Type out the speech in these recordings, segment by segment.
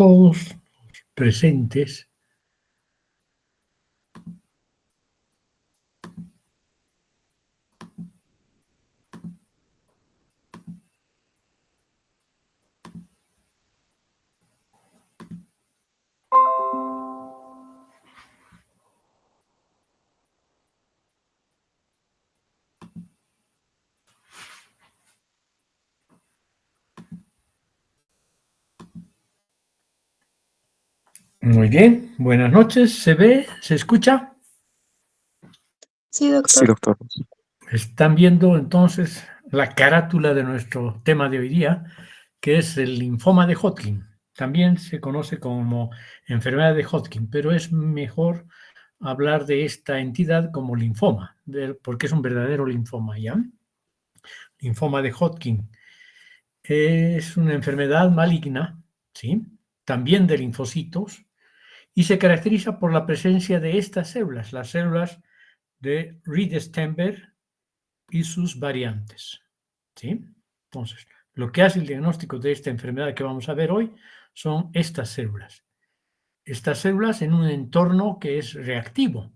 todos presentes. Muy bien, buenas noches. ¿Se ve? ¿Se escucha? Sí, doctor. Sí, doctor. Están viendo entonces la carátula de nuestro tema de hoy día, que es el linfoma de Hodgkin. También se conoce como enfermedad de Hodgkin, pero es mejor hablar de esta entidad como linfoma, porque es un verdadero linfoma, ¿ya? Linfoma de Hodgkin es una enfermedad maligna, ¿sí? También de linfocitos, y se caracteriza por la presencia de estas células, las células de Reed-Steinberg y sus variantes, ¿sí? Entonces, lo que hace el diagnóstico de esta enfermedad que vamos a ver hoy son estas células. Estas células en un entorno que es reactivo,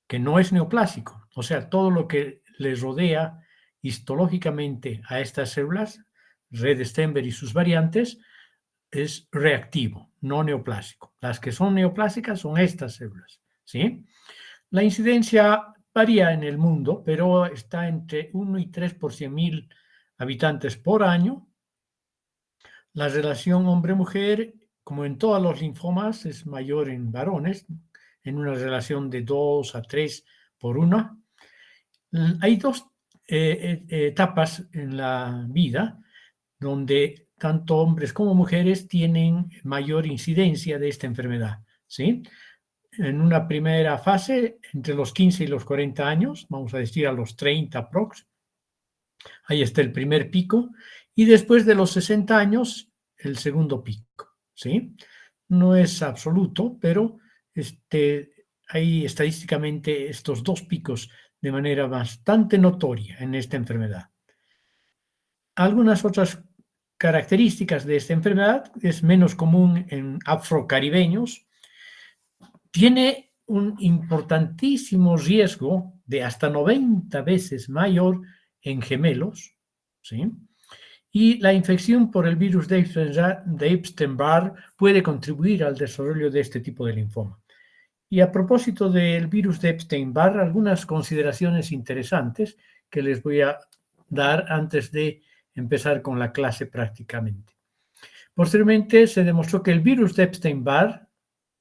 que no es neoplásico. O sea, todo lo que les rodea histológicamente a estas células, Reed-Steinberg y sus variantes, es reactivo, no neoplásico. Las que son neoplásicas son estas células, ¿sí? La incidencia varía en el mundo, pero está entre 1 y 3 por 100.000 habitantes por año. La relación hombre-mujer, como en todos los linfomas, es mayor en varones, en una relación de 2 a 3 por 1. Hay dos etapas en la vida donde tanto hombres como mujeres tienen mayor incidencia de esta enfermedad, ¿sí? En una primera fase, entre los 15 y los 40 años, vamos a decir a los 30 aprox, ahí está el primer pico, y después de los 60 años, el segundo pico, ¿sí? No es absoluto, pero hay estadísticamente estos dos picos de manera bastante notoria en esta enfermedad. Algunas otras características de esta enfermedad es menos común en afrocaribeños. Tiene un importantísimo riesgo de hasta 90 veces mayor en gemelos, ¿sí? Y la infección por el virus de Epstein-Barr puede contribuir al desarrollo de este tipo de linfoma. Y a propósito del virus de Epstein-Barr, algunas consideraciones interesantes que les voy a dar antes de empezar con la clase prácticamente. Posteriormente se demostró que el virus de Epstein-Barr,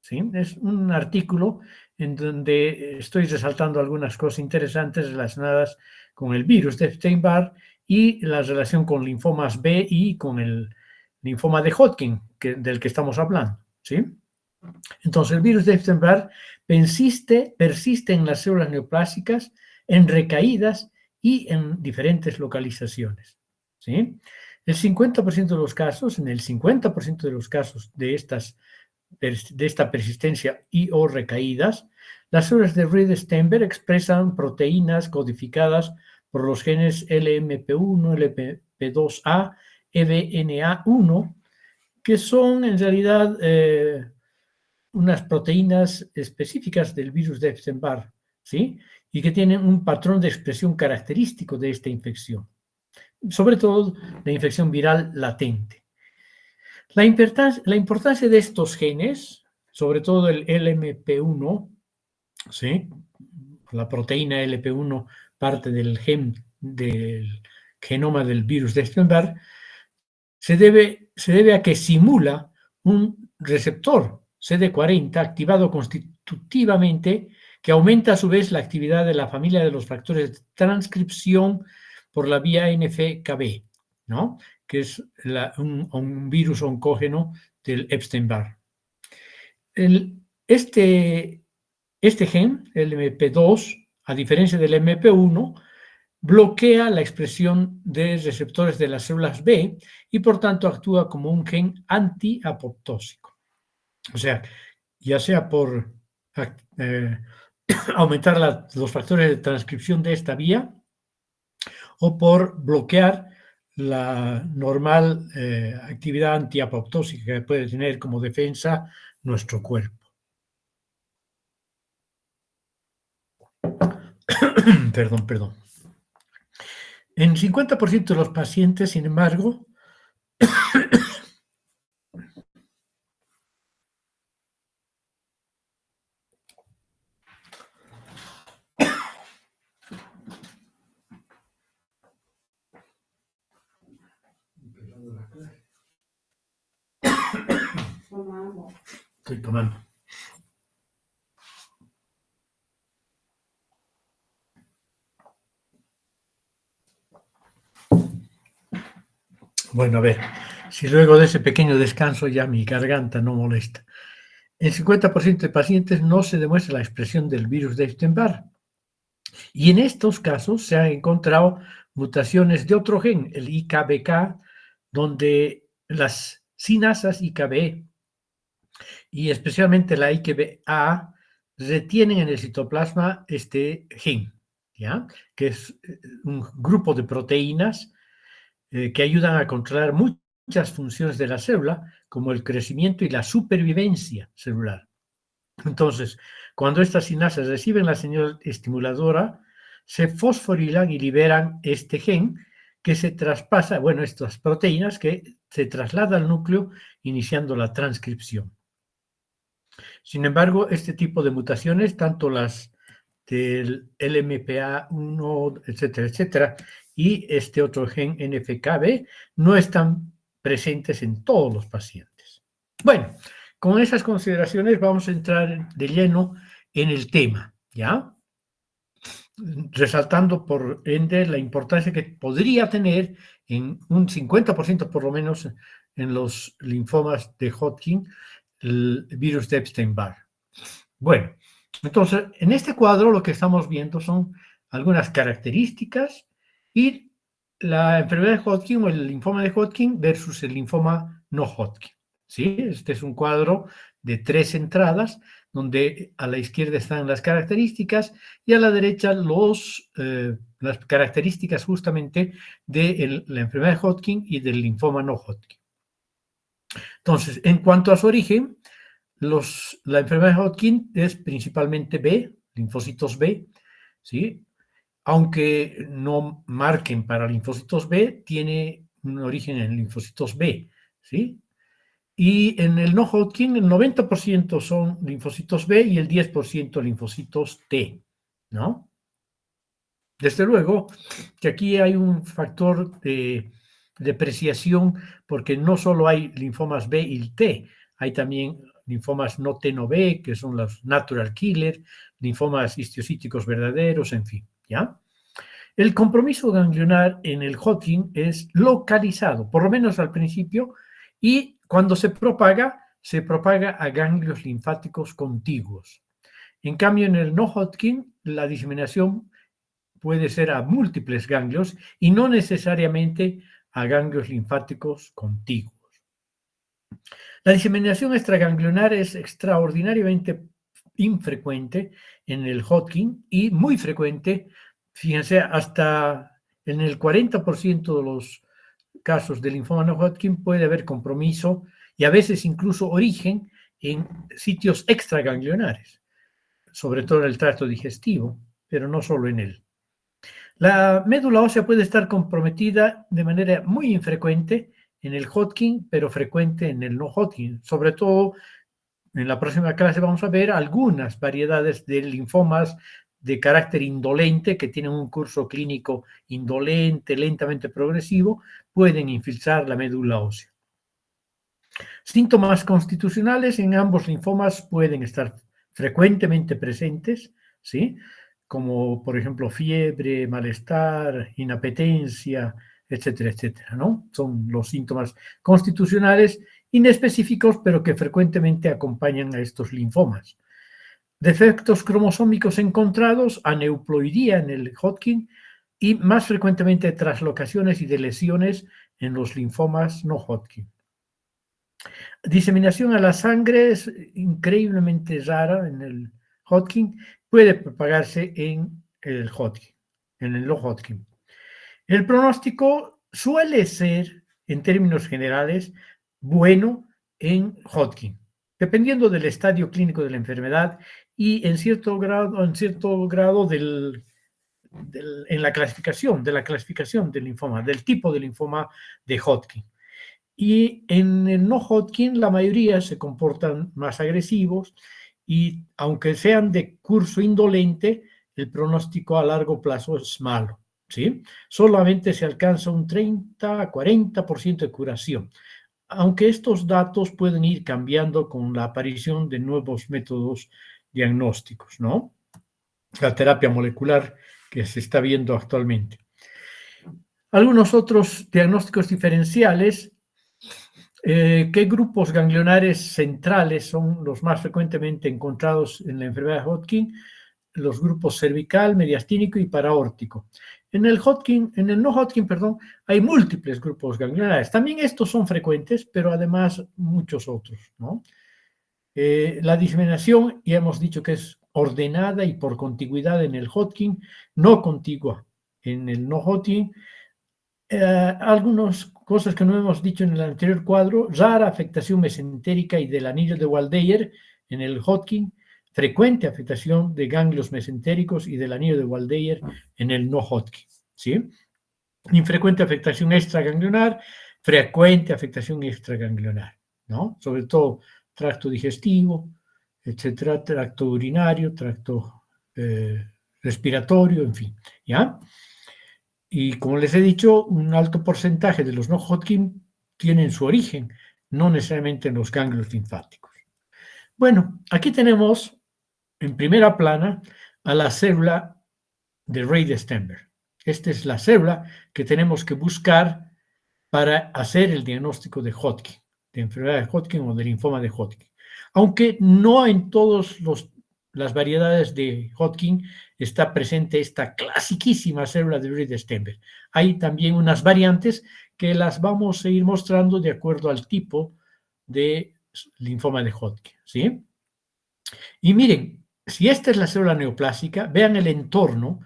¿sí? Es un artículo en donde estoy resaltando algunas cosas interesantes relacionadas con el virus de Epstein-Barr y la relación con linfomas B y con el linfoma de Hodgkin, del que estamos hablando, ¿sí? Entonces, el virus de Epstein-Barr persiste en las células neoplásicas, en recaídas y en diferentes localizaciones, ¿sí? El 50% de los casos, en el 50% de los casos de esta persistencia y o recaídas, las células de Reed-Steinberg expresan proteínas codificadas por los genes LMP1, LMP2A, EBNA1, que son en realidad unas proteínas específicas del virus de Epstein-Barr, ¿sí? Y que tienen un patrón de expresión característico de esta infección, sobre todo la infección viral latente. La importancia de estos genes, sobre todo el LMP1, ¿sí? La proteína LP1, parte del genoma del virus de Epstein-Barr, se debe a que simula un receptor CD40 activado constitutivamente que aumenta a su vez la actividad de la familia de los factores de transcripción por la vía NF-κB, ¿no? Que es un virus oncógeno del Epstein-Barr. Este gen, el MP2, a diferencia del MP1, bloquea la expresión de receptores de las células B y por tanto actúa como un gen antiapoptósico. O sea, ya sea por aumentar los factores de transcripción de esta vía o por bloquear la normal actividad antiapoptósica que puede tener como defensa nuestro cuerpo. Perdón. En 50% de los pacientes, sin embargo, estoy tomando. Bueno, a ver, si luego de ese pequeño descanso ya mi garganta no molesta. En 50% de pacientes no se demuestra la expresión del virus de Epstein-Barr. Y en estos casos se han encontrado mutaciones de otro gen, el IKBK, donde las sinasas IKB y especialmente la IKBA retienen en el citoplasma este gen, ¿ya? Que es un grupo de proteínas que ayudan a controlar muchas funciones de la célula, como el crecimiento y la supervivencia celular. Entonces, cuando estas sinasas reciben la señal estimuladora, se fosforilan y liberan este gen que se traspasa, bueno, estas proteínas que se trasladan al núcleo iniciando la transcripción. Sin embargo, este tipo de mutaciones, tanto las del LMPA1, etcétera, y este otro gen NFKB, no están presentes en todos los pacientes. Bueno, con esas consideraciones vamos a entrar de lleno en el tema, ¿ya? Resaltando por ende la importancia que podría tener en un 50% por lo menos en los linfomas de Hodgkin el virus de Epstein-Barr. Bueno, entonces en este cuadro lo que estamos viendo son algunas características y la enfermedad de Hodgkin o el linfoma de Hodgkin versus el linfoma no Hodgkin. ¿Sí? Este es un cuadro de 3 entradas, donde a la izquierda están las características y a la derecha las características justamente de la enfermedad de Hodgkin y del linfoma no Hodgkin. Entonces, en cuanto a su origen, la enfermedad de Hodgkin es principalmente B, linfocitos B, ¿sí? Aunque no marquen para linfocitos B, tiene un origen en linfocitos B, ¿sí? Y en el no Hodgkin, el 90% son linfocitos B y el 10% linfocitos T, ¿no? Desde luego que aquí hay un factor de depreciación porque no solo hay linfomas B y T, hay también linfomas no T no B, que son los natural killer, linfomas histiocyticos verdaderos, en fin, ¿ya? El compromiso ganglionar en el Hodgkin es localizado, por lo menos al principio, y cuando se propaga a ganglios linfáticos contiguos. En cambio, en el no Hodgkin, la diseminación puede ser a múltiples ganglios y no necesariamente a ganglios linfáticos contiguos. La diseminación extraganglionar es extraordinariamente infrecuente en el Hodgkin y muy frecuente, fíjense, hasta en el 40% de los casos de linfoma no Hodgkin puede haber compromiso y a veces incluso origen en sitios extraganglionares, sobre todo en el tracto digestivo, pero no solo en él. La médula ósea puede estar comprometida de manera muy infrecuente en el Hodgkin, pero frecuente en el no Hodgkin. Sobre todo, en la próxima clase vamos a ver algunas variedades de linfomas de carácter indolente que tienen un curso clínico indolente, lentamente progresivo, pueden infiltrar la médula ósea. Síntomas constitucionales en ambos linfomas pueden estar frecuentemente presentes, ¿sí? Como por ejemplo fiebre, malestar, inapetencia, etcétera, ¿no? Son los síntomas constitucionales inespecíficos, pero que frecuentemente acompañan a estos linfomas. Defectos cromosómicos encontrados, aneuploidía en el Hodgkin y más frecuentemente traslocaciones y lesiones en los linfomas no Hodgkin. Diseminación a la sangre es increíblemente rara en el Hodgkin, puede propagarse en el Hodgkin, en el no Hodgkin. El pronóstico suele ser, en términos generales, bueno en Hodgkin, dependiendo del estadio clínico de la enfermedad y en cierto grado en la clasificación, de la clasificación del linfoma, del tipo de linfoma de Hodgkin. Y en el no Hodgkin la mayoría se comportan más agresivos y aunque sean de curso indolente, el pronóstico a largo plazo es malo, ¿sí? Solamente se alcanza un 30 a 40% de curación, aunque estos datos pueden ir cambiando con la aparición de nuevos métodos diagnósticos, ¿no? La terapia molecular que se está viendo actualmente. Algunos otros diagnósticos diferenciales. ¿Qué grupos ganglionares centrales son los más frecuentemente encontrados en la enfermedad de Hodgkin? Los grupos cervical, mediastínico y paraórtico. En el no Hodgkin, perdón, hay múltiples grupos ganglionares. También estos son frecuentes, pero además muchos otros, ¿no? La diseminación, ya hemos dicho que es ordenada y por contigüidad en el Hodgkin, no contigua en el no Hodgkin. Algunas cosas que no hemos dicho en el anterior cuadro: rara afectación mesentérica y del anillo de Waldeyer en el Hodgkin, frecuente afectación de ganglios mesentéricos y del anillo de Waldeyer en el no Hodgkin, ¿sí? Infrecuente afectación extraganglionar, frecuente afectación extraganglionar, ¿no? Sobre todo tracto digestivo, etcétera, tracto urinario, tracto respiratorio, en fin, ¿ya? Y como les he dicho, un alto porcentaje de los no Hodgkin tienen su origen, no necesariamente en los ganglios linfáticos. Bueno, aquí tenemos en primera plana a la célula de Rey-de-Stenberg. Esta es la célula que tenemos que buscar para hacer el diagnóstico de Hodgkin, de enfermedad de Hodgkin o de linfoma de Hodgkin. Aunque no en todas las variedades de Hodgkin está presente esta clasiquísima célula de Rey-de-Stenberg. Hay también unas variantes que las vamos a ir mostrando de acuerdo al tipo de linfoma de Hodgkin, ¿sí? Y miren, si esta es la célula neoplásica, vean el entorno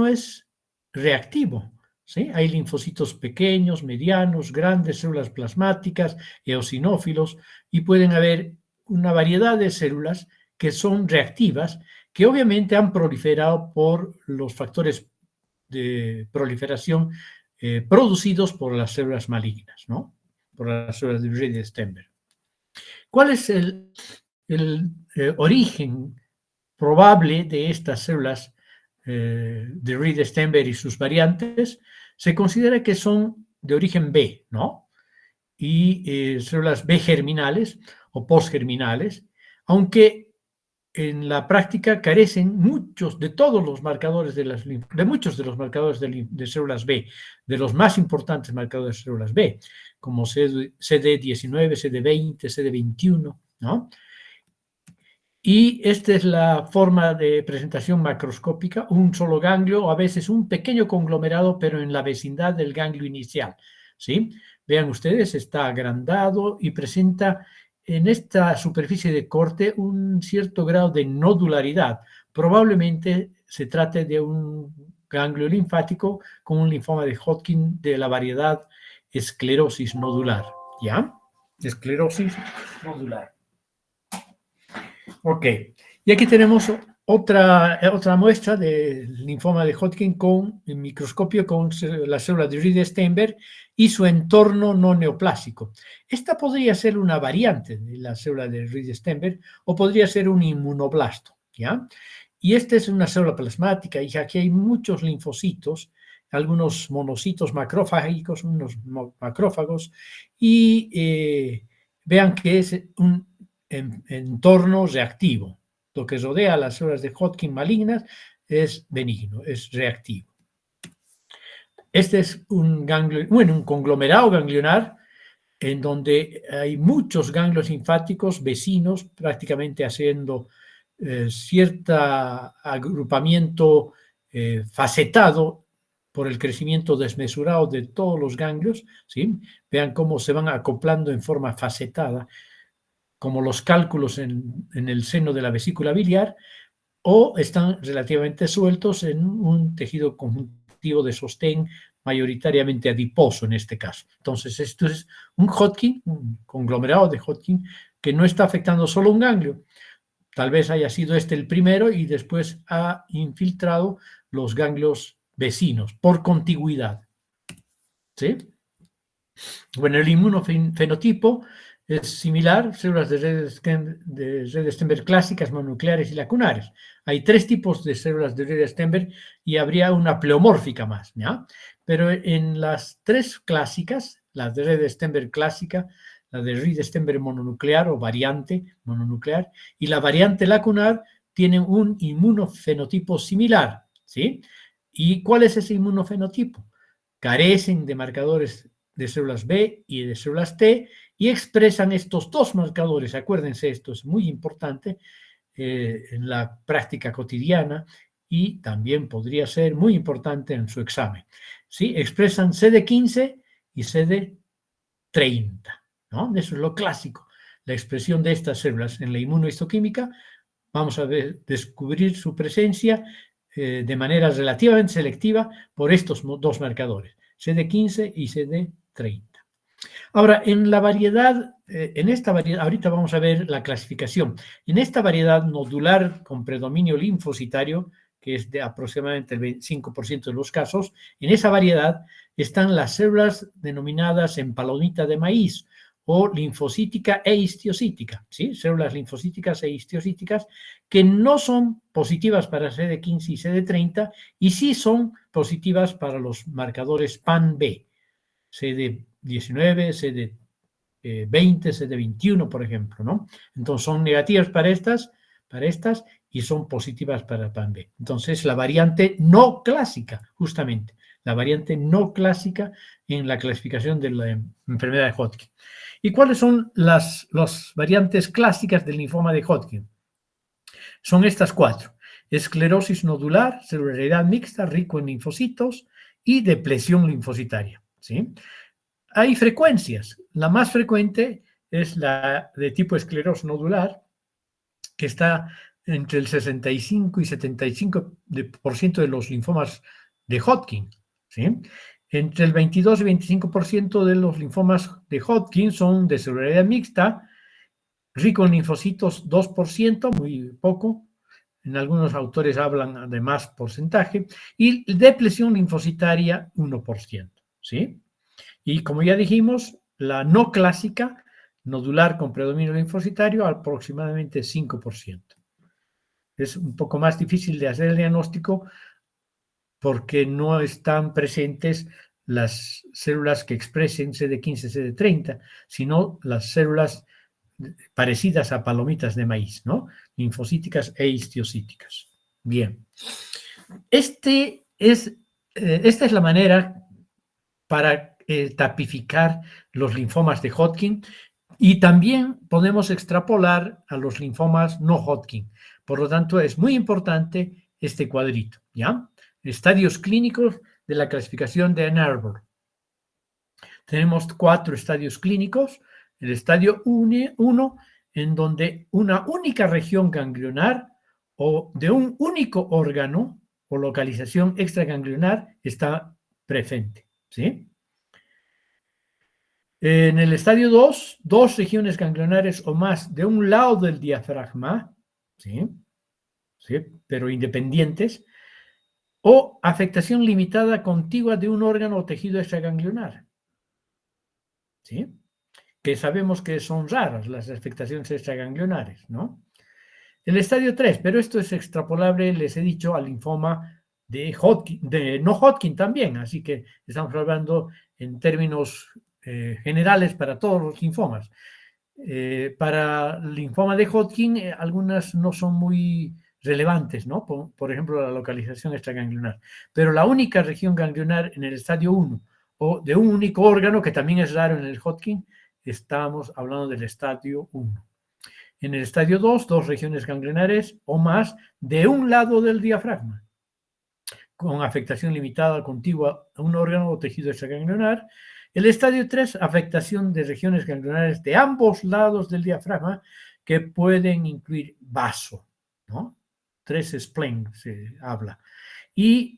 es reactivo, ¿sí? Hay linfocitos pequeños, medianos, grandes, células plasmáticas, eosinófilos, y pueden haber una variedad de células que son reactivas, que obviamente han proliferado por los factores de proliferación producidos por las células malignas, ¿no? Por las células de Rey-de-Stenberg. ¿Cuál es el origen probable de estas células de Rey-de-Stenberg y sus variantes? Se considera que son de origen B, ¿no? Y células B germinales o postgerminales, aunque en la práctica carecen muchos de todos los marcadores de muchos de los marcadores de células B, de los más importantes marcadores de células B, como CD19, CD20, CD21, ¿no? Y esta es la forma de presentación macroscópica: un solo ganglio o a veces un pequeño conglomerado, pero en la vecindad del ganglio inicial, ¿sí? Vean ustedes, está agrandado y presenta en esta superficie de corte un cierto grado de nodularidad. Probablemente se trate de un ganglio linfático con un linfoma de Hodgkin de la variedad esclerosis nodular, ¿ya? Esclerosis nodular. Ok, y aquí tenemos otra muestra del linfoma de Hodgkin con el microscopio con la célula de Rey-de-Stenberg y su entorno no neoplásico. Esta podría ser una variante de la célula de Rey-de-Stenberg o podría ser un inmunoblasto, ¿ya? Y esta es una célula plasmática y aquí hay muchos linfocitos, algunos monocitos macrófagos, unos macrófagos, y vean que es un entorno reactivo. Lo que rodea a las células de Hodgkin malignas es benigno, es reactivo. Este es un conglomerado ganglionar en donde hay muchos ganglios linfáticos vecinos, prácticamente haciendo cierto agrupamiento facetado por el crecimiento desmesurado de todos los ganglios, ¿sí? Vean cómo se van acoplando en forma facetada, como los cálculos en el seno de la vesícula biliar, o están relativamente sueltos en un tejido conjuntivo de sostén mayoritariamente adiposo en este caso. Entonces, esto es un Hodgkin, un conglomerado de Hodgkin, que no está afectando solo un ganglio. Tal vez haya sido este el primero y después ha infiltrado los ganglios vecinos por contigüidad. ¿Sí? Bueno, el inmunofenotipo es similar, células de red Stenberg clásicas, mononucleares y lacunares. Hay 3 tipos de células de red Stenberg y habría una pleomórfica más, ¿ya? Pero en las 3 clásicas, la de red Stenberg clásica, la de red Stenberg mononuclear o variante mononuclear y la variante lacunar tienen un inmunofenotipo similar, ¿sí? ¿Y cuál es ese inmunofenotipo? Carecen de marcadores de células B y de células T y expresan estos 2 marcadores. Acuérdense, esto es muy importante en la práctica cotidiana y también podría ser muy importante en su examen. ¿Sí? Expresan CD15 y CD30, ¿no? Eso es lo clásico. La expresión de estas células en la inmunohistoquímica, vamos a descubrir su presencia de manera relativamente selectiva por estos 2 marcadores, CD15 y CD30. Ahora, en la variedad, en esta variedad, ahorita vamos a ver la clasificación. En esta variedad nodular con predominio linfocitario, que es de aproximadamente el 25% de los casos, en esa variedad están las células denominadas en palomita de maíz o linfocítica e histiocítica, ¿sí? Células linfocíticas e histiocíticas que no son positivas para CD15 y CD30 y sí son positivas para los marcadores PAN-B, CD19, CD20, CD21, por ejemplo, ¿no? Entonces son negativas para estas y son positivas para PAN-B. Entonces la variante no clásica, justamente, la variante no clásica en la clasificación de la enfermedad de Hodgkin. ¿Y cuáles son las variantes clásicas del linfoma de Hodgkin? Son estas 4. Esclerosis nodular, celularidad mixta, rico en linfocitos y depresión linfocitaria, ¿sí? Hay frecuencias. La más frecuente es la de tipo esclerosis nodular, que está entre el 65 y 75% de los linfomas de Hodgkin, ¿sí? Entre el 22 y 25% de los linfomas de Hodgkin son de celularidad mixta, rico en linfocitos 2%, muy poco. En algunos autores hablan de más porcentaje. Y depresión linfocitaria 1%, ¿sí? Y como ya dijimos, la no clásica, nodular con predominio linfocitario, aproximadamente 5%. Es un poco más difícil de hacer el diagnóstico porque no están presentes las células que expresen CD15, CD30, sino las células parecidas a palomitas de maíz, ¿no? Linfocíticas e histiocíticas. Bien. Esta es la manera para tapificar los linfomas de Hodgkin y también podemos extrapolar a los linfomas no Hodgkin. Por lo tanto, es muy importante este cuadrito, ¿ya? Estadios clínicos de la clasificación de Ann Arbor. Tenemos 4 estadios clínicos. El estadio 1, en donde una única región ganglionar o de un único órgano o localización extraganglionar está presente, ¿sí? En el estadio 2, 2 regiones ganglionares o más de un lado del diafragma, ¿sí? ¿Sí? Pero independientes, o afectación limitada contigua de un órgano o tejido extraganglionar, ¿sí? Que sabemos que son raras las afectaciones extraganglionares, ¿no? El estadio 3, pero esto es extrapolable, les he dicho, al linfoma de Hodgkin, de no Hodgkin también, así que estamos hablando en términos generales para todos los linfomas. Para el linfoma de Hodgkin, algunas no son muy relevantes, ¿no? Por ejemplo, la localización extraganglionar. Pero la única región ganglionar en el estadio 1 o de un único órgano, que también es raro en el Hodgkin, estamos hablando del estadio 1. En el estadio 2, 2 regiones ganglionares o más de un lado del diafragma, con afectación limitada contigua a un órgano o tejido extraganglionar. El estadio 3, afectación de regiones ganglionares de ambos lados del diafragma que pueden incluir vaso, ¿no? 3 spleen se habla.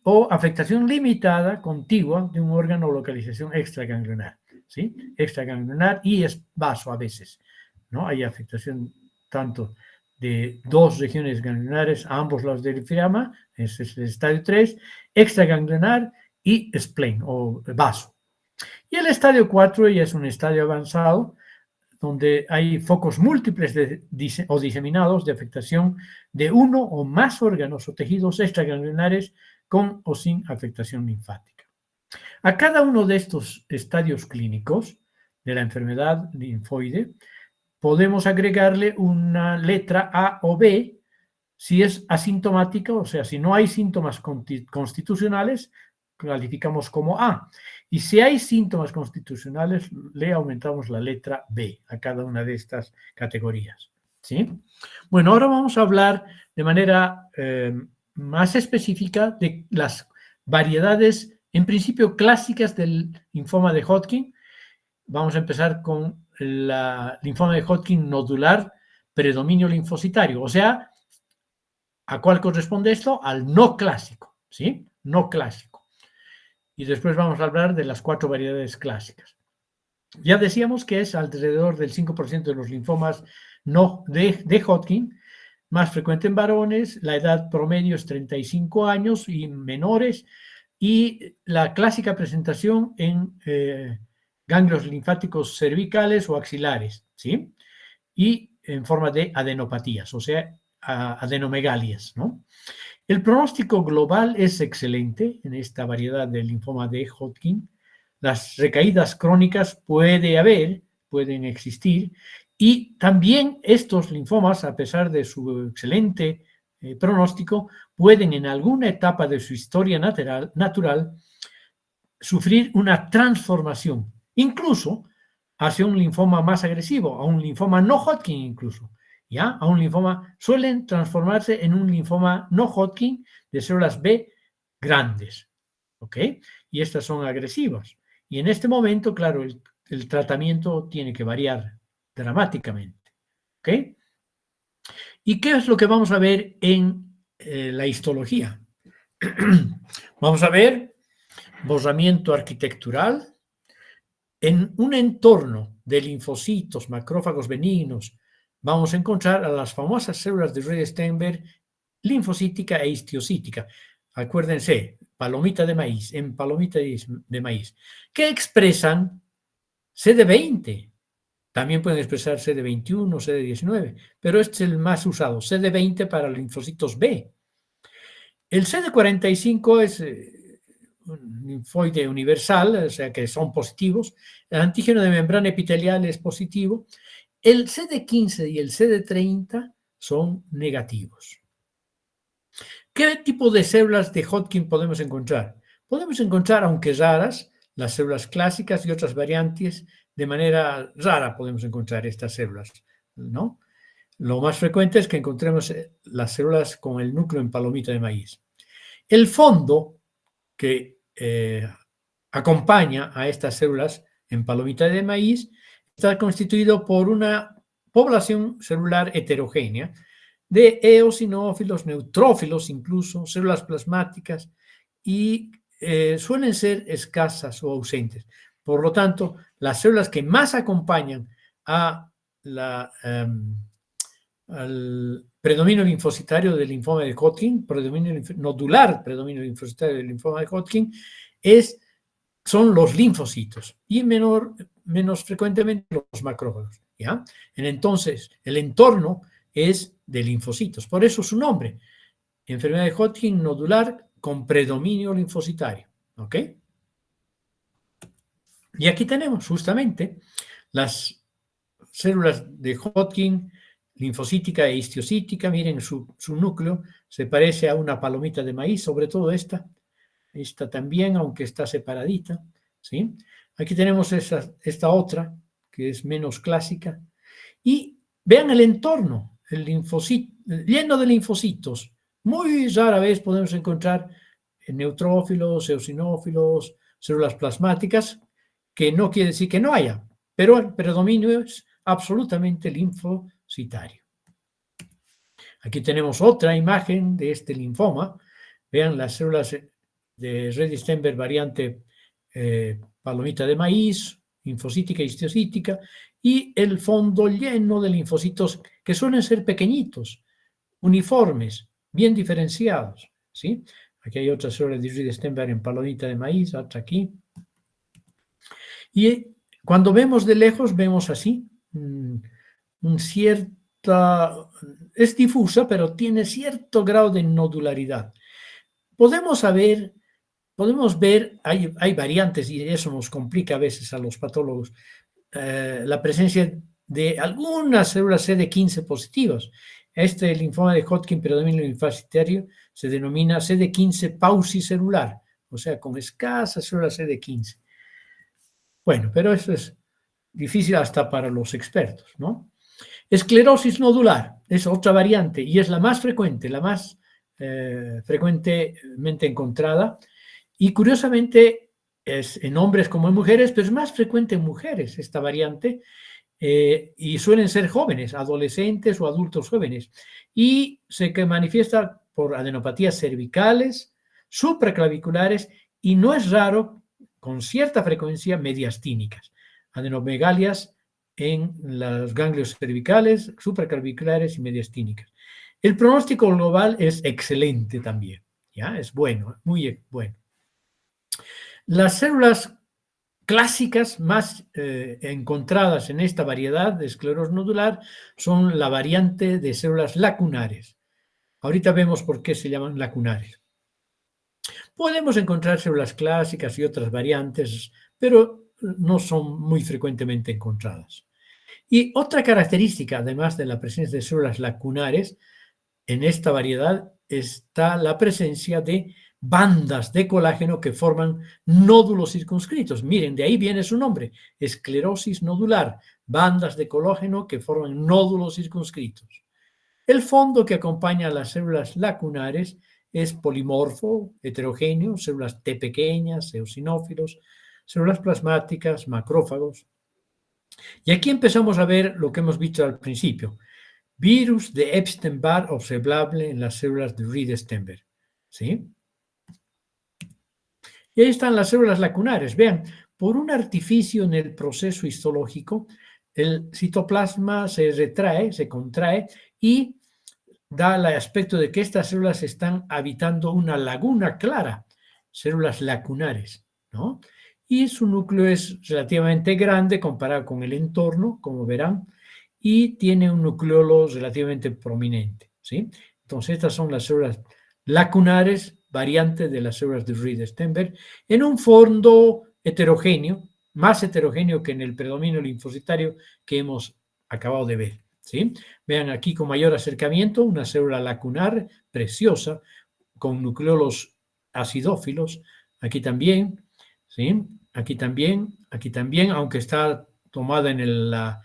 o afectación limitada contigua de un órgano o localización extraganglionar, ¿sí? Extraganglionar y es vaso a veces, ¿no? Hay afectación tanto de dos regiones ganglionares a ambos lados del epiderma, ese es el estadio 3, extraganglionar y spleen o vaso. Y el estadio 4 ya es un estadio avanzado, donde hay focos múltiples o diseminados de afectación de uno o más órganos o tejidos extraganglionares con o sin afectación linfática. A cada uno de estos estadios clínicos de la enfermedad linfoide podemos agregarle una letra A o B si es asintomática, o sea, si no hay síntomas constitucionales, calificamos como A. Y si hay síntomas constitucionales, le aumentamos la letra B a cada una de estas categorías. ¿Sí? Bueno, ahora vamos a hablar de manera más específica de las variedades, en principio clásicas del linfoma de Hodgkin. Vamos a empezar con el linfoma de Hodgkin nodular, predominio linfocitario, o sea, ¿a cuál corresponde esto? Al no clásico, ¿sí? No clásico. Y después vamos a hablar de las 4 variedades clásicas. Ya decíamos que es alrededor del 5% de los linfomas no de Hodgkin, más frecuente en varones, la edad promedio es 35 años y menores, y la clásica presentación en ganglios linfáticos cervicales o axilares, ¿sí? Y en forma de adenopatías, o sea, adenomegalias, ¿no? El pronóstico global es excelente en esta variedad de linfoma de Hodgkin. Las recaídas crónicas pueden existir, y también estos linfomas, a pesar de su excelente pronóstico, pueden en alguna etapa de su historia natural sufrir una transformación, incluso hacia un linfoma más agresivo, a un linfoma no Hodgkin incluso. ¿Ya? A un linfoma, suelen transformarse en un linfoma no Hodgkin de células B grandes, ¿ok? Y estas son agresivas. Y en este momento, claro, el tratamiento tiene que variar dramáticamente, ¿ok? ¿Y qué es lo que vamos a ver en la histología? Vamos a ver borramiento arquitectural en un entorno de linfocitos, macrófagos benignos. Vamos a encontrar a las famosas células de Rey-Steinberg linfocítica e histiocítica. Acuérdense, palomita de maíz, en palomita de maíz, que expresan CD20. También pueden expresar CD21, CD19, pero este es el más usado, CD20 para linfocitos B. El CD45 es un linfoide universal, o sea que son positivos. El antígeno de membrana epitelial es positivo. El CD15 y el CD30 son negativos. ¿Qué tipo de células de Hodgkin podemos encontrar? Podemos encontrar, aunque raras, las células clásicas y otras variantes. De manera rara podemos encontrar estas células, ¿no? Lo más frecuente es que encontremos las células con el núcleo en palomita de maíz. El fondo que acompaña a estas células en palomita de maíz está constituido por una población celular heterogénea de eosinófilos, neutrófilos incluso, células plasmáticas, y suelen ser escasas o ausentes. Por lo tanto, las células que más acompañan a al predominio linfocitario del linfoma de Hodgkin, nodular predominio linfocitario del linfoma de Hodgkin, son los linfocitos y menos frecuentemente los macrófagos, ¿ya? Entonces, el entorno es de linfocitos, por eso su nombre, enfermedad de Hodgkin nodular con predominio linfocitario, ¿ok? Y aquí tenemos justamente las células de Hodgkin, linfocítica e histiocítica. Miren su núcleo, se parece a una palomita de maíz, sobre todo esta también, aunque está separadita, ¿sí? Aquí tenemos esta otra, que es menos clásica, y vean el entorno, el linfocito, lleno de linfocitos. Muy rara vez podemos encontrar neutrófilos, eosinófilos, células plasmáticas, que no quiere decir que no haya, pero el predominio es absolutamente linfocitario. Aquí tenemos otra imagen de este linfoma, Vean las células de Redi-Steinberg variante palomita de maíz, linfocítica y histocítica, y el fondo lleno de linfocitos que suelen ser pequeñitos, uniformes, bien diferenciados, ¿sí? Aquí hay otra célula de Redi-Steinberg en palomita de maíz, otra aquí. Y cuando vemos de lejos, vemos así, un cierta, es difusa, pero tiene cierto grado de nodularidad. Podemos ver, hay variantes y eso nos complica a veces a los patólogos, la presencia de algunas células CD15 positivas. Este linfoma de Hodgkin predominio linfocitario se denomina CD15 paucicelular, o sea, con escasas células CD15. Bueno, pero eso es difícil hasta para los expertos, ¿no? Esclerosis nodular es otra variante y es la más frecuente, la más frecuentemente encontrada. Y curiosamente es en hombres como en mujeres, pero es más frecuente en mujeres esta variante y suelen ser jóvenes, adolescentes o adultos jóvenes. Y se manifiesta por adenopatías cervicales, supraclaviculares y no es raro, con cierta frecuencia, mediastínicas. Adenomegalias en los ganglios cervicales, supraclaviculares y mediastínicas. El pronóstico global es excelente también, ¿ya? Es bueno, muy bueno. Las células clásicas más encontradas en esta variedad de esclerosis nodular son la variante de células lacunares. Ahorita vemos por qué se llaman lacunares. Podemos encontrar células clásicas y otras variantes, pero no son muy frecuentemente encontradas. Y otra característica, además de la presencia de células lacunares, en esta variedad está la presencia de bandas de colágeno que forman nódulos circunscritos. Miren, de ahí viene su nombre, esclerosis nodular, bandas de colágeno que forman nódulos circunscritos. El fondo que acompaña a las células lacunares es polimorfo, heterogéneo, células T pequeñas, eosinófilos, células plasmáticas, macrófagos. Y aquí empezamos a ver lo que hemos visto al principio. Virus de Epstein-Barr observable en las células de Redi-Steinberg. ¿Sí? Y ahí están las células lacunares. Vean, por un artificio en el proceso histológico, el citoplasma se retrae, se contrae y da el aspecto de que estas células están habitando una laguna clara, células lacunares, ¿no? Y su núcleo es relativamente grande comparado con el entorno, como verán, y tiene un nucleolo relativamente prominente, ¿sí? Entonces, estas son las células lacunares, variantes de las células de Redi-Steinberg, en un fondo heterogéneo, más heterogéneo que en el predominio linfocitario que hemos acabado de ver, ¿sí? Vean aquí con mayor acercamiento una célula lacunar preciosa con nucleolos acidófilos, aquí también, ¿sí? Aquí también, aunque está tomada en la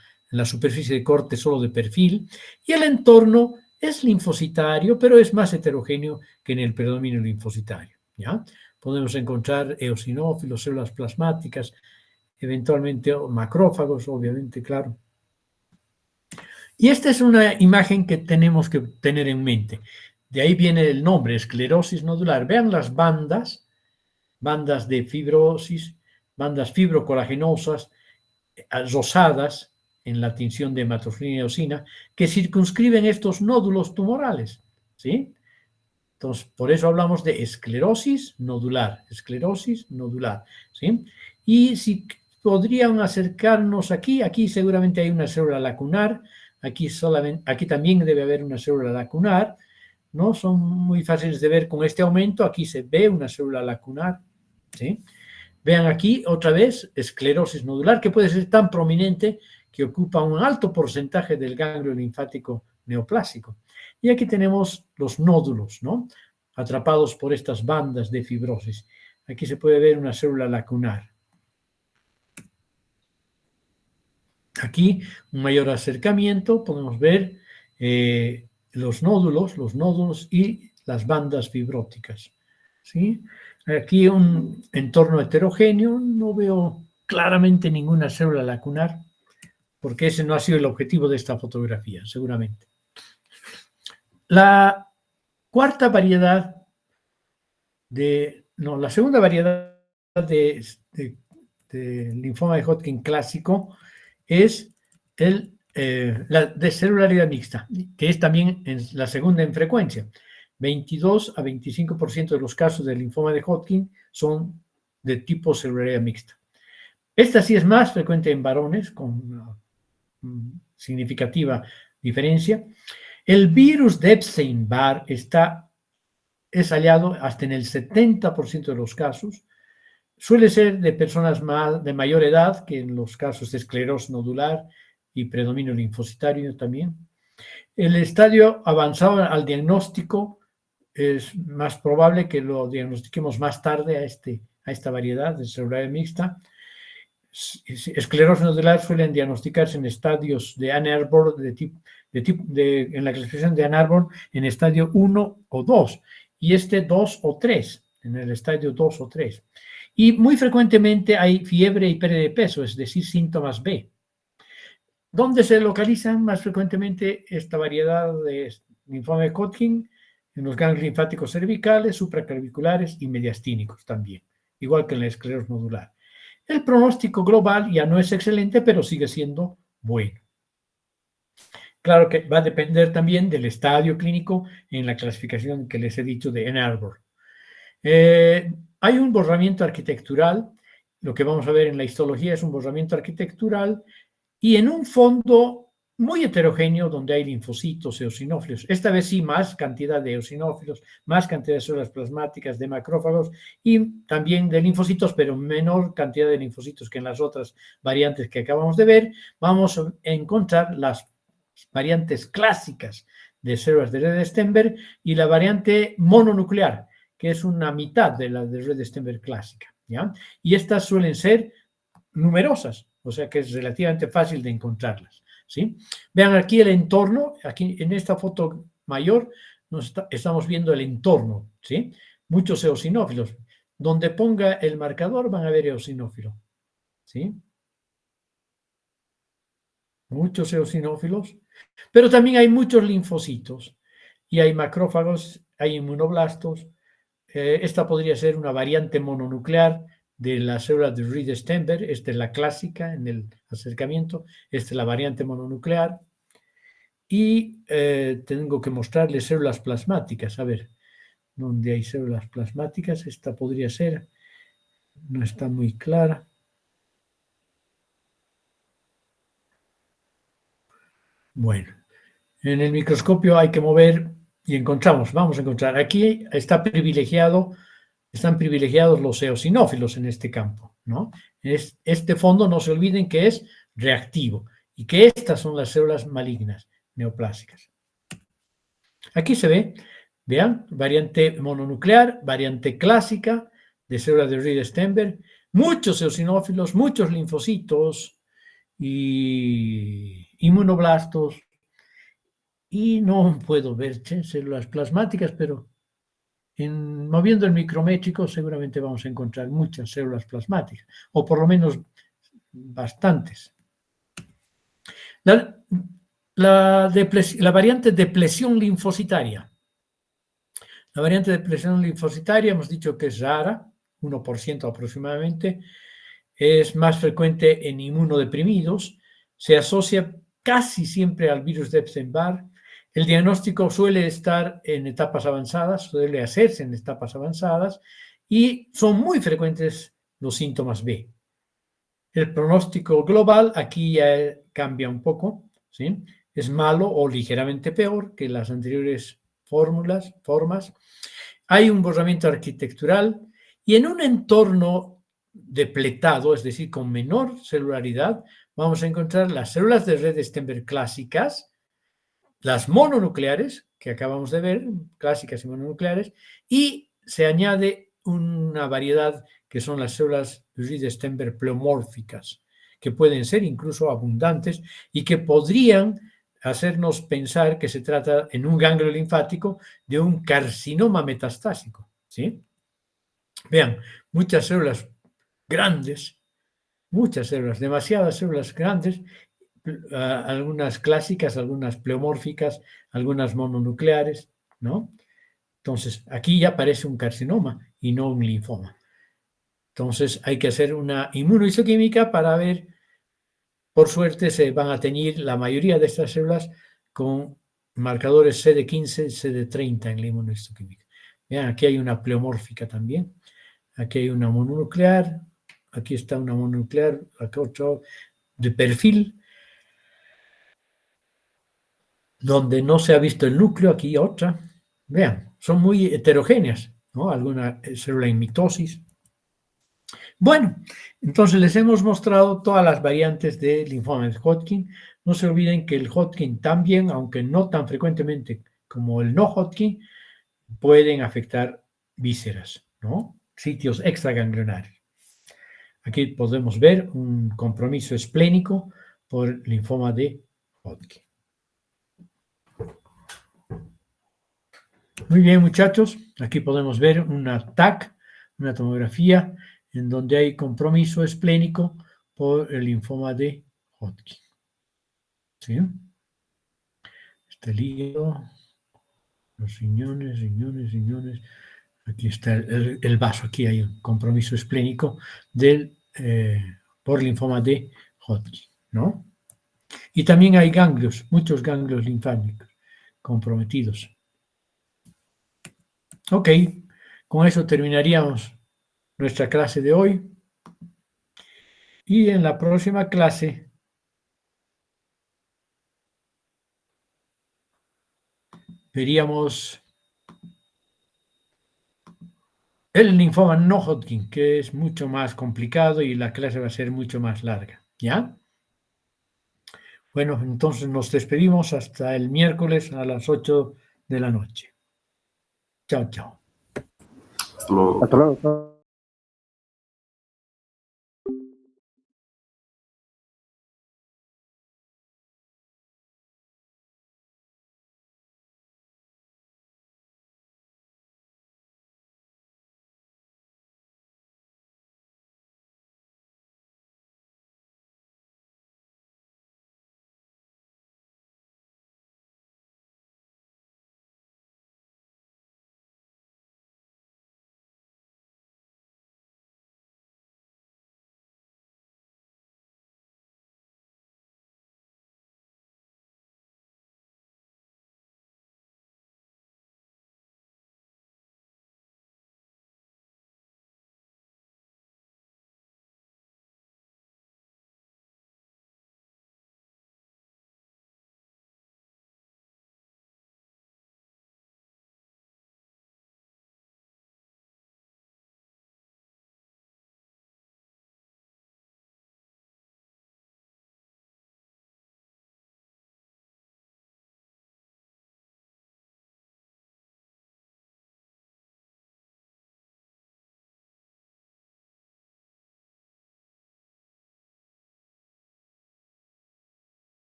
superficie de corte solo de perfil, y el entorno es linfocitario, pero es más heterogéneo que en el predominio linfocitario, ¿ya? Podemos encontrar eosinófilos, células plasmáticas, eventualmente macrófagos, obviamente, claro. Y esta es una imagen que tenemos que tener en mente. De ahí viene el nombre, esclerosis nodular. Vean las bandas de fibrosis, bandas fibrocolagenosas, rosadas en la tinción de hematofilina y eosina, que circunscriben estos nódulos tumorales, ¿sí? Entonces, por eso hablamos de esclerosis nodular, ¿sí? Y si podrían acercarnos aquí seguramente hay una célula lacunar, aquí también debe haber una célula lacunar, ¿no? Son muy fáciles de ver con este aumento, aquí se ve una célula lacunar, ¿sí? Vean aquí otra vez esclerosis nodular, que puede ser tan prominente que ocupa un alto porcentaje del ganglio linfático neoplásico. Y aquí tenemos los nódulos, ¿no? Atrapados por estas bandas de fibrosis. Aquí se puede ver una célula lacunar. Aquí un mayor acercamiento, podemos ver los nódulos y las bandas fibróticas, ¿sí? Aquí un entorno heterogéneo, no veo claramente ninguna célula lacunar, porque ese no ha sido el objetivo de esta fotografía, seguramente. La cuarta variedad la segunda variedad de linfoma de Hodgkin clásico es la de celularidad mixta, que es también la segunda en frecuencia. 22 a 25% de los casos de linfoma de Hodgkin son de tipo celularidad mixta. Esta sí es más frecuente en varones, con una significativa diferencia. El virus de Epstein-Barr es hallado hasta en el 70% de los casos. Suele ser de personas de mayor edad, que en los casos de esclerosis nodular y predominio linfocitario también. El estadio avanzado al diagnóstico es más probable que lo diagnostiquemos más tarde a esta variedad de celularidad mixta. Esclerosis nodular suelen diagnosticarse en estadios de Ann Arbor, en la clasificación de Ann Arbor, en estadio 1 o 2, y 2 o 3, en el estadio 2 o 3. Y muy frecuentemente hay fiebre y pérdida de peso, es decir, síntomas B. ¿Dónde se localizan más frecuentemente esta variedad de linfoma de Hodgkin? En los ganglios linfáticos cervicales, supraclaviculares y mediastínicos también, igual que en la esclerosis nodular. El pronóstico global ya no es excelente, pero sigue siendo bueno. Claro que va a depender también del estadio clínico en la clasificación que les he dicho de Ann Arbor. Hay un borramiento arquitectural, lo que vamos a ver en la histología es un borramiento arquitectural y en un fondo muy heterogéneo donde hay linfocitos, eosinófilos. Esta vez sí, más cantidad de eosinófilos, más cantidad de células plasmáticas, de macrófagos y también de linfocitos, pero menor cantidad de linfocitos que en las otras variantes que acabamos de ver. Vamos a encontrar las variantes clásicas de células de Rede-Stenberg y la variante mononuclear, que es una mitad de la de Rede-Stenberg clásica, ¿ya? Y estas suelen ser numerosas, o sea que es relativamente fácil de encontrarlas, ¿sí? Vean aquí el entorno, aquí en esta foto mayor estamos viendo el entorno, ¿sí? Muchos eosinófilos. Donde ponga el marcador van a ver eosinófilo, ¿sí? Muchos eosinófilos, pero también hay muchos linfocitos y hay macrófagos, hay inmunoblastos. Esta podría ser una variante mononuclear de las células de Rede-Stenberg. Esta es la clásica en el acercamiento, esta es la variante mononuclear. Y tengo que mostrarles células plasmáticas. A ver, ¿dónde hay células plasmáticas? Esta podría ser, no está muy clara. Bueno, en el microscopio hay que mover y vamos a encontrar. Aquí están privilegiados los eosinófilos en este campo, ¿no? Este fondo, no se olviden que es reactivo y que estas son las células malignas neoplásicas. Aquí se ve, vean, variante mononuclear, variante clásica de células de Rede-Stenberg, muchos eosinófilos, muchos linfocitos y inmunoblastos. Y no puedo ver células plasmáticas, pero moviendo el micrométrico seguramente vamos a encontrar muchas células plasmáticas, o por lo menos bastantes. La variante de depresión linfocitaria. La variante de depresión linfocitaria hemos dicho que es rara, 1% aproximadamente, es más frecuente en inmunodeprimidos, se asocia casi siempre al virus de Epstein-Barr. El diagnóstico suele estar en etapas avanzadas, suele hacerse en etapas avanzadas y son muy frecuentes los síntomas B. El pronóstico global aquí ya cambia un poco, ¿sí? Es malo o ligeramente peor que las anteriores formas. Hay un borramiento arquitectural y en un entorno depletado, es decir, con menor celularidad, vamos a encontrar las células de Rede-Stenberg clásicas, las mononucleares, que acabamos de ver, clásicas y mononucleares, y se añade una variedad que son las células Rede-Stenberg pleomórficas, que pueden ser incluso abundantes y que podrían hacernos pensar que se trata en un ganglio linfático de un carcinoma metastásico, ¿sí? Vean, muchas células grandes, muchas células, demasiadas células grandes, algunas clásicas, algunas pleomórficas, algunas mononucleares, ¿no? Entonces, aquí ya parece un carcinoma y no un linfoma. Entonces, hay que hacer una inmunohistoquímica para ver, por suerte, se van a teñir la mayoría de estas células con marcadores CD15, CD30 en la inmunohistoquímica. Vean, aquí hay una pleomórfica también. Aquí hay una mononuclear. Aquí está una mononuclear. Aquí otro de perfil, donde no se ha visto el núcleo. Aquí otra. Vean, son muy heterogéneas, ¿no? Alguna célula en mitosis. Bueno, entonces les hemos mostrado todas las variantes del linfoma de Hodgkin. No se olviden que el Hodgkin también, aunque no tan frecuentemente como el no Hodgkin, pueden afectar vísceras, ¿no? Sitios extraganglionares. Aquí podemos ver un compromiso esplénico por linfoma de Hodgkin. Muy bien, muchachos. Aquí podemos ver una TAC, una tomografía, en donde hay compromiso esplénico por el linfoma de Hodgkin. ¿Sí? Este hígado, los riñones. Aquí está el vaso. Aquí hay un compromiso esplénico por linfoma de Hodgkin, ¿no? Y también hay ganglios, muchos ganglios linfáticos comprometidos. Ok, con eso terminaríamos nuestra clase de hoy. Y en la próxima clase veríamos el linfoma no Hodgkin, que es mucho más complicado y la clase va a ser mucho más larga. ¿Ya? Bueno, entonces nos despedimos hasta el miércoles a las 8 de la noche. Chao, chao. Hasta luego.